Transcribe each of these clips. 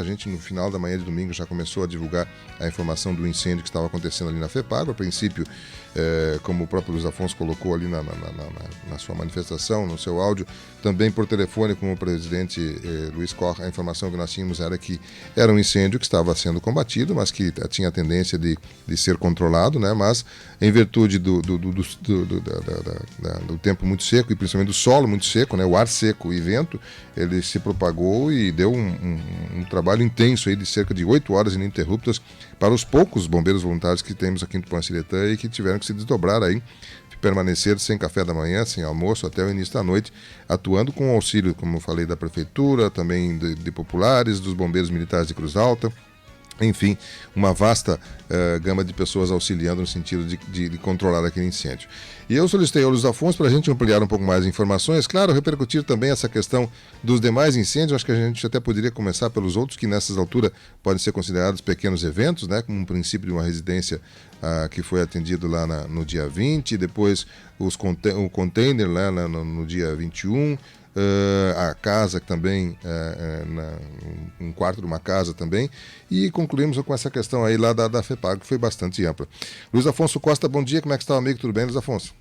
gente no final da manhã de domingo já começou a divulgar a informação do incêndio que estava acontecendo ali na FEPAGRO. A princípio, como o próprio Luiz Afonso colocou ali na sua manifestação, no seu áudio, também por telefone com o presidente Luiz Corra, a informação que nós tínhamos era que era um incêndio que estava sendo combatido, mas que tinha a tendência de ser controlado, né? Mas em virtude do tempo muito seco e principalmente do solo muito seco, né? O ar seco e vento, ele se propagou e deu um trabalho intenso aí de cerca de 8 horas ininterruptas para os poucos bombeiros voluntários que temos aqui em Tupã-Siretã e que tiveram que se desdobrar aí, permanecer sem café da manhã, sem almoço até o início da noite, atuando com o auxílio, como eu falei, da prefeitura, também de populares, dos bombeiros militares de Cruz Alta. Enfim, uma vasta gama de pessoas auxiliando no sentido de controlar aquele incêndio. E eu solicitei ao Luiz Afonso para a gente ampliar um pouco mais de informações, claro, repercutir também essa questão dos demais incêndios. Acho que a gente até poderia começar pelos outros que nessas alturas podem ser considerados pequenos eventos, né, como um princípio de uma residência que foi atendido lá no dia 20, depois o container lá no dia 21, a casa também, um quarto de uma casa também, e concluímos com essa questão aí lá da FEPAGRO, que foi bastante ampla. Luiz Afonso Costa, bom dia, como é que está o amigo? Tudo bem, Luiz Afonso?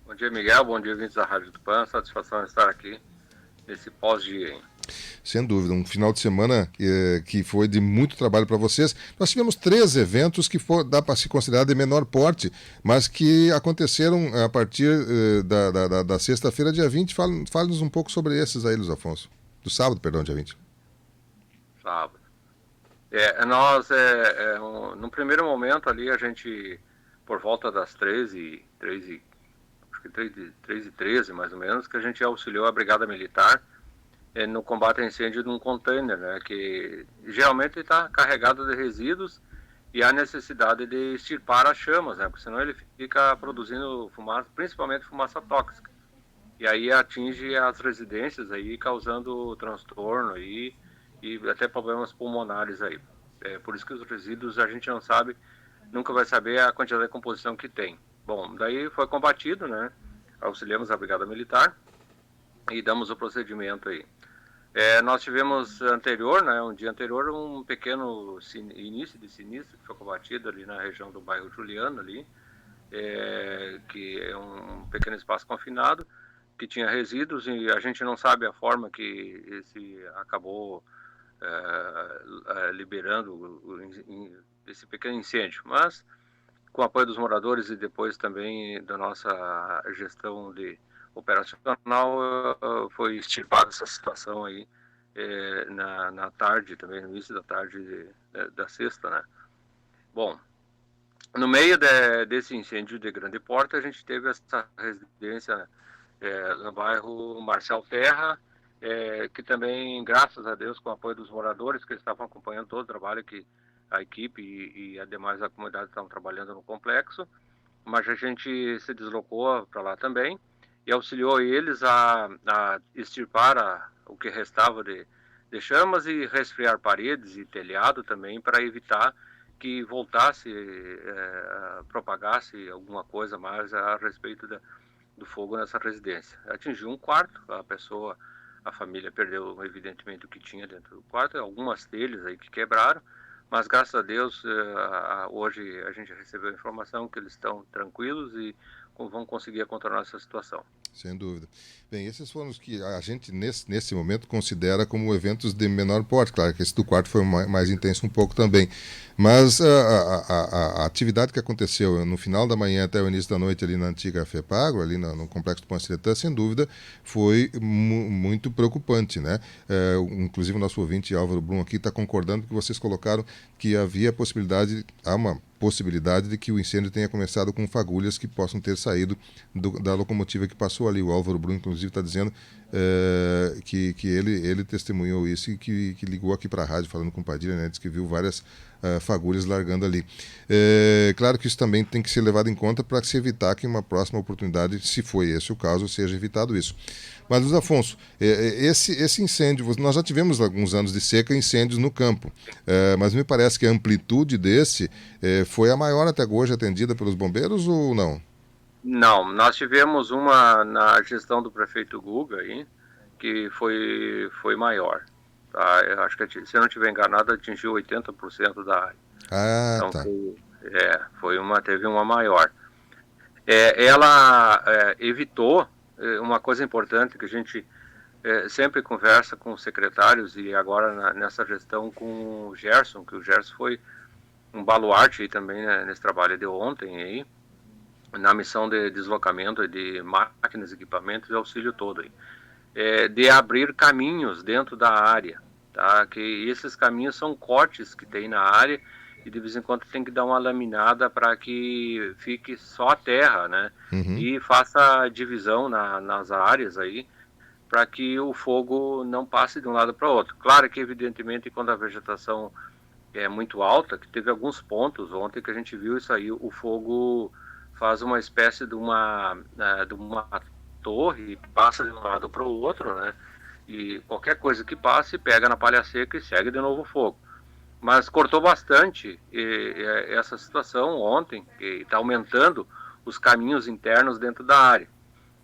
Bom dia, Miguel, bom dia, ouvintes da Rádio Tupã, satisfação estar aqui nesse pós-dia, hein? Sem dúvida, um final de semana que foi de muito trabalho para vocês. Nós tivemos 3 eventos que dá para se considerar de menor porte, mas que aconteceram a partir da sexta-feira, dia 20. Fale-nos um pouco sobre esses aí, Luiz Afonso. Do sábado, perdão, dia 20. Sábado. Nós, no primeiro momento ali, a gente, por volta das 3h13, mais ou menos, que a gente auxiliou a Brigada Militar no combate a incêndio de um container, né, que geralmente está carregado de resíduos e há necessidade de extirpar as chamas, né, porque senão ele fica produzindo fumaça, principalmente fumaça tóxica, e aí atinge as residências aí, causando transtorno aí, e até problemas pulmonares aí. Por isso que os resíduos a gente não sabe, nunca vai saber a quantidade de composição que tem. Bom, daí foi combatido, né, auxiliamos a Brigada Militar e damos o procedimento aí. Nós tivemos um dia anterior, um pequeno início de sinistro que foi combatido ali na região do bairro Juliano, ali, que é um pequeno espaço confinado, que tinha resíduos e a gente não sabe a forma que esse acabou liberando esse pequeno incêndio, mas com o apoio dos moradores e depois também da nossa gestão operacional, foi extirpada essa situação aí na tarde, também no início da tarde da sexta, né? Bom, no meio desse incêndio de grande porte, a gente teve essa residência no bairro Marcel Terra, que também, graças a Deus, com o apoio dos moradores, que estavam acompanhando todo o trabalho que a equipe e ademais a comunidade estavam trabalhando no complexo, mas a gente se deslocou para lá também e auxiliou eles a extirpar o que restava de chamas e resfriar paredes e telhado também para evitar que voltasse, propagasse alguma coisa mais a respeito do fogo nessa residência. Atingiu um quarto, a família perdeu evidentemente o que tinha dentro do quarto, algumas telhas aí que quebraram, mas graças a Deus hoje a gente recebeu a informação que eles estão tranquilos e vão conseguir contornar essa situação. Sem dúvida. Bem, esses foram os que a gente, nesse momento, considera como eventos de menor porte. Claro que esse do quarto foi mais intenso um pouco também. Mas a atividade que aconteceu no final da manhã até o início da noite ali na antiga FEPAGRO, ali no Complexo Tupã-Siretã, sem dúvida, foi muito preocupante, né? Inclusive o nosso ouvinte Álvaro Brum aqui está concordando que vocês colocaram que há uma possibilidade de que o incêndio tenha começado com fagulhas que possam ter saído da locomotiva que passou ali. O Álvaro Brum, inclusive, está dizendo que ele testemunhou isso e que ligou aqui para a rádio falando com o Padilha, né? Diz que viu várias fagulhas largando ali. Claro que isso também tem que ser levado em conta para se evitar que em uma próxima oportunidade, se foi esse o caso, seja evitado isso. Mas, Luiz Afonso, esse incêndio, nós já tivemos alguns anos de seca e incêndios no campo, mas me parece que a amplitude desse foi a maior até hoje atendida pelos bombeiros ou não? Não, nós tivemos uma na gestão do prefeito Guga aí, que foi maior. tá? Eu acho que, se eu não estiver enganado, atingiu 80% da área. Ah, Então tá. teve uma maior. Ela evitou uma coisa importante que a gente sempre conversa com os secretários e agora nessa gestão com o Gerson, que o Gerson foi um baluarte aí também, né, nesse trabalho de ontem aí, na missão de deslocamento de máquinas, equipamentos e auxílio todo aí, de abrir caminhos dentro da área, tá? Que esses caminhos são cortes que tem na área e de vez em quando tem que dar uma laminada para que fique só a terra, né? Uhum. E faça divisão nas áreas aí para que o fogo não passe de um lado para o outro. Claro que, evidentemente, quando a vegetação é muito alta, que teve alguns pontos ontem que a gente viu isso aí, o fogo faz uma espécie de uma torre, passa de um lado para o outro, né? E qualquer coisa que passe, pega na palha seca e segue de novo o fogo. Mas cortou bastante essa situação ontem, que está aumentando os caminhos internos dentro da área.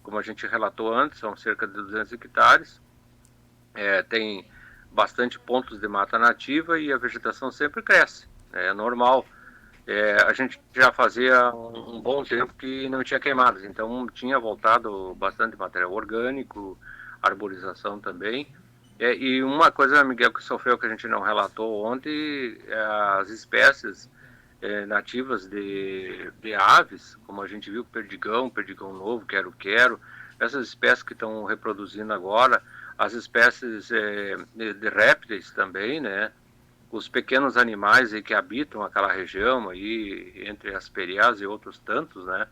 Como a gente relatou antes, são cerca de 200 hectares, tem bastante pontos de mata nativa e a vegetação sempre cresce, é normal. A gente já fazia um bom tempo que não tinha queimadas, então tinha voltado bastante material orgânico, arborização também. E uma coisa, Miguel, que sofreu que a gente não relatou ontem, as espécies nativas de aves, como a gente viu, perdigão novo, quero-quero, essas espécies que estão reproduzindo agora, as espécies de répteis também, né? Os pequenos animais aí que habitam aquela região aí, entre as periás e outros tantos, né?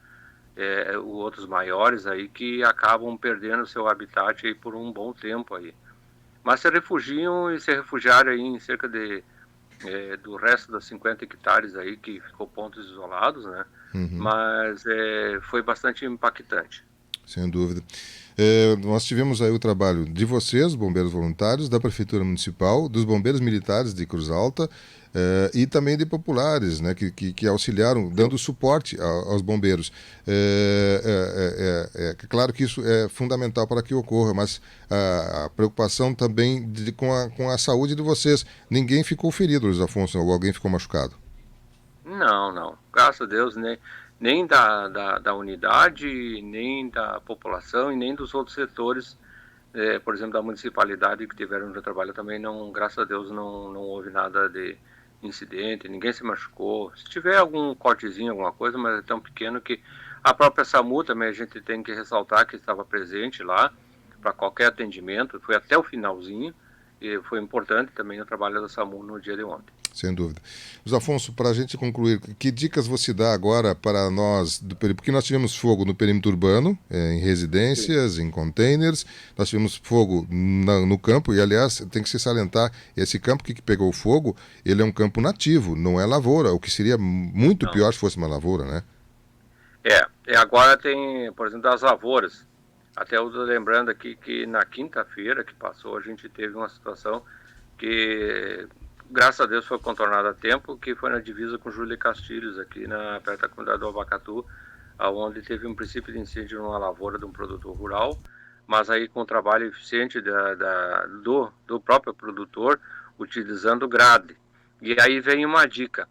Outros maiores aí que acabam perdendo seu habitat aí por um bom tempo aí. Mas se refugiam e se refugiaram aí em cerca do resto das 50 hectares aí que ficou pontos isolados, né? Uhum. Mas foi bastante impactante. Sem dúvida. Nós tivemos aí o trabalho de vocês, bombeiros voluntários, da Prefeitura Municipal, dos bombeiros militares de Cruz Alta e também de populares, né, que auxiliaram, dando suporte aos bombeiros. Claro que isso é fundamental para que ocorra, mas a preocupação também com a saúde de vocês. Ninguém ficou ferido, Luiz Afonso, ou alguém ficou machucado? Não, não. Graças a Deus, nem da unidade, nem da população e nem dos outros setores, por exemplo, da municipalidade que tiveram no trabalho também, não, graças a Deus, não houve nada de incidente, ninguém se machucou. Se tiver algum cortezinho, alguma coisa, mas é tão pequeno que a própria SAMU também a gente tem que ressaltar que estava presente lá para qualquer atendimento, foi até o finalzinho, e foi importante também o trabalho da SAMU no dia de ontem. Sem dúvida. Luiz Afonso, para a gente concluir, que dicas você dá agora para nós do perímetro? Porque nós tivemos fogo no perímetro urbano, em Sim. residências, em containers, nós tivemos fogo no campo, e aliás, tem que se salientar, esse campo que pegou fogo, ele é um campo nativo, não é lavoura, o que seria muito Não. pior se fosse uma lavoura, né? Agora tem, por exemplo, das lavouras. Até eu tô lembrando aqui que na quinta-feira que passou, a gente teve uma situação que, graças a Deus, foi contornada a tempo, que foi na divisa com Júlia Castilhos, aqui perto da comunidade do Abacatu, onde teve um princípio de incêndio numa lavoura de um produtor rural, mas aí com o trabalho eficiente do próprio produtor, utilizando grade. E aí vem uma dica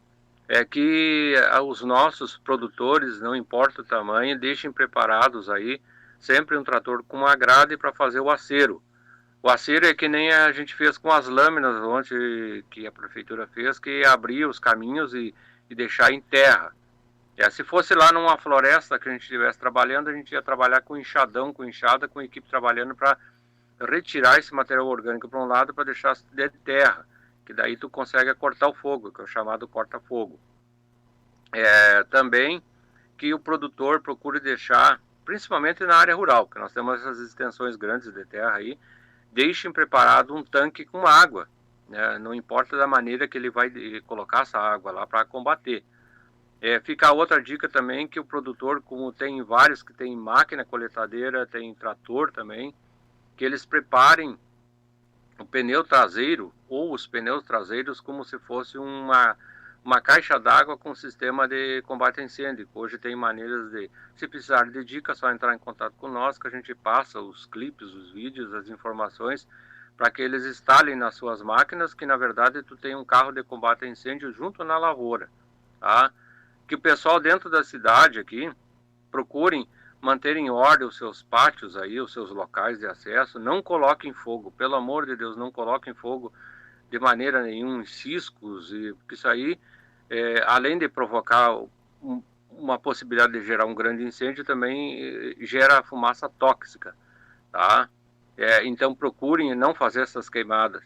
é que os nossos produtores, não importa o tamanho, deixem preparados aí sempre um trator com uma grade para fazer o acero. O acero é que nem a gente fez com as lâminas ontem que a prefeitura fez, que abria os caminhos e deixar em terra. Se fosse lá numa floresta que a gente estivesse trabalhando, a gente ia trabalhar com enxadão, com enxada, com equipe trabalhando para retirar esse material orgânico para um lado para deixar de terra, que daí tu consegue cortar o fogo, que é o chamado corta-fogo. Também que o produtor procure deixar, principalmente na área rural, que nós temos essas extensões grandes de terra aí, deixem preparado um tanque com água, né? Não importa da maneira que ele vai colocar essa água lá para combater. Fica outra dica também que o produtor, como tem vários que tem máquina coletadeira, tem trator também, que eles preparem o pneu traseiro ou os pneus traseiros como se fosse uma caixa d'água com sistema de combate a incêndio. Hoje tem maneiras de, se precisar de dica, é só entrar em contato com nós que a gente passa os clipes, os vídeos, as informações para que eles instalem nas suas máquinas que, na verdade, tu tem um carro de combate a incêndio junto na lavoura, tá? Que o pessoal dentro da cidade aqui procurem manter em ordem os seus pátios aí, os seus locais de acesso, não coloquem fogo, pelo amor de Deus, não coloquem fogo de maneira nenhuma em ciscos, e porque isso aí, além de provocar uma possibilidade de gerar um grande incêndio, também gera fumaça tóxica, tá? Então procurem não fazer essas queimadas.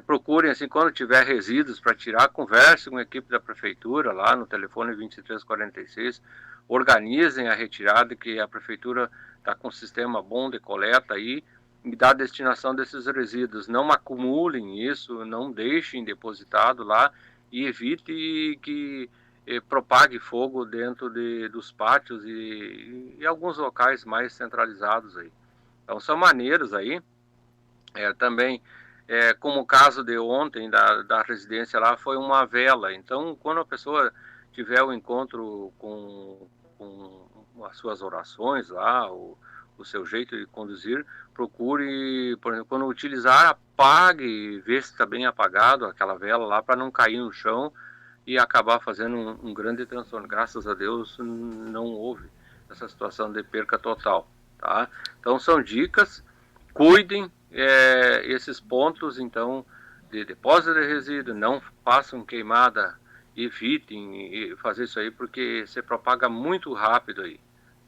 Procurem, assim, quando tiver resíduos para tirar, converse com a equipe da prefeitura lá no telefone 2346, organizem a retirada, que a prefeitura está com um sistema bom de coleta aí, e dá a destinação desses resíduos. Não acumulem isso, não deixem depositado lá e evite que propague fogo dentro dos pátios e alguns locais mais centralizados aí. Então são maneiras aí, também, como o caso de ontem da residência lá, foi uma vela. Então, quando a pessoa tiver o encontro com as suas orações lá, o seu jeito de conduzir, procure, por exemplo, quando utilizar, apague, ver se está bem apagado aquela vela lá, para não cair no chão e acabar fazendo um grande transtorno. Graças a Deus não houve essa situação de perca total, tá? Então são dicas, cuidem esses pontos, então, de depósito de resíduo, não façam queimada, evitem fazer isso aí, porque se propaga muito rápido aí,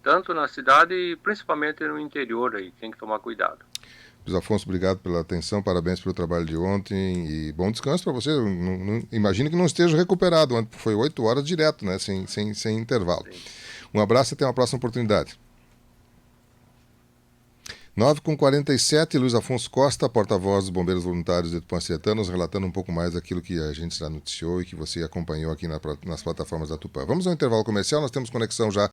tanto na cidade e principalmente no interior aí, tem que tomar cuidado. Luiz Afonso, obrigado pela atenção, parabéns pelo trabalho de ontem e bom descanso para você. Imagino que não esteja recuperado, foi 8 horas direto, né? Sem intervalo. Sim. Um abraço e até uma próxima oportunidade. 9h47, Luiz Afonso Costa, porta-voz dos Bombeiros Voluntários de Tupã-Sertã, nos relatando um pouco mais daquilo que a gente já noticiou e que você acompanhou aqui nas plataformas da Tupã. Vamos ao intervalo comercial, nós temos conexão já